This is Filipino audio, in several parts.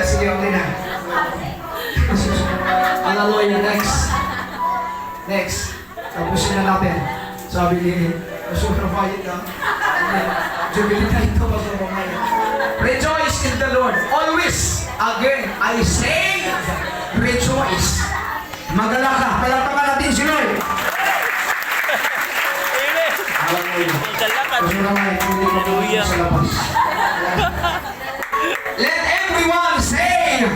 Sige, okay na. Hallelujah. Next. Tapusin na natin. Sabi ni Masukramayit na. Jubilin na ito Masukramayit. Rejoice in the Lord. Always. Again, I say, rejoice. Magala ka. Palakpakan natin si Lord. Hallelujah. Let everyone say,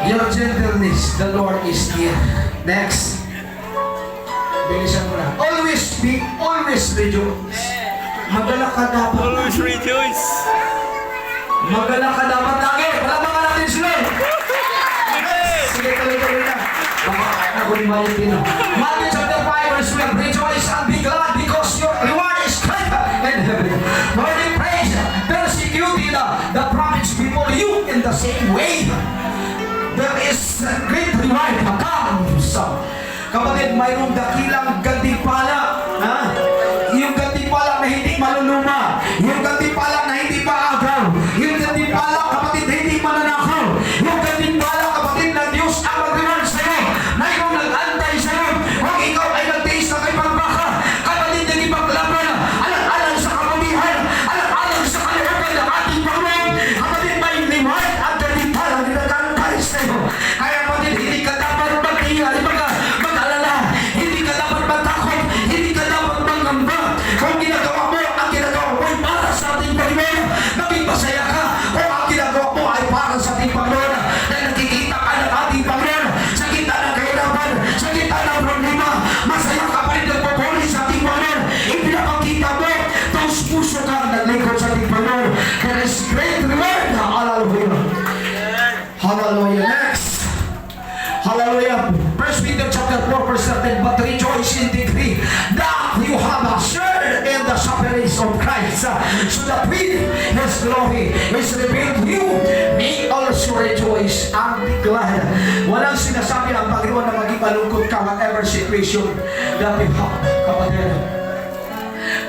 your gentleness, the Lord is near. Next. Bilisan mo na. Always rejoice. Magala ka dapat. Always rejoice. Magala ka dapat lagi. Palakpakan natin si Lord. Sige, tuloy-tuloy na. Ako ni Malitin. Matthew chapter 5 verse 12. Rejoice and be glad because your reward is greater in heaven. For they praise, persecuted the prophets before you in the same way. There is a great reward comes. Kapatid, mayroong dakilang gantimpala. Ha? Yung gantimpala na hindi maluluma. Yung gantimpala na hindi paagaw. Yung gantimpala, kapatid, hindi mananakaw. Yung gantimpala, kapatid, na Diyos ang mag-reward sa'yo. Mayroong nag-antay sa'yo. Kung ikaw ay nag-taste na kay pagbaka, kapatid, nag-ipaglaban, alang-alang sa kamulihan, alang-alang sa kalooban ng ating Panginoon. Kapatid, may reward at gantimpala na nag-antay sa'yo. Kaya kapatid, hindi ka dapat magtingal, mag-alala, hindi ka dapat matakot, hindi ka dapat mangamba. Kung ginagawa mo, ang ginagawa mo ay para sa ating Panginoon. Maging masaya ka kung ang ginagawa mo ay para sa ating Panginoon. Dahil nakikita ka ng ating Panginoon sa gitna ng kahirapan, sa gitna ng problema. Masaya ka pa rin nagpapuli sa ating Panginoon. Ipinapakita mo, taos puso ka naglingkod sa ating Panginoon. There is great reward. Hallelujah. Hallelujah. Next. Hallelujah. 1 Peter chapter 4 verse 13. But rejoice in degree that you have shared in the sufferings of Christ, so that with His glory is revealed to you. May also rejoice and be glad. Walang sinasabi ang Panginoon na maging malungkot ka whatever situation that you have, kapatid.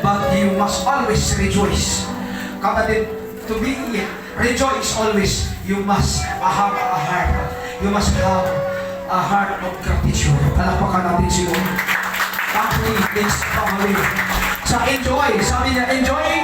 But you must always rejoice. Kapatid, to be rejoice always, you must have a heart. You must have a heart of gratitude. Palakpakan natin si Lord. Thankfully, it's family. Sa enjoy. Sabi niya, enjoy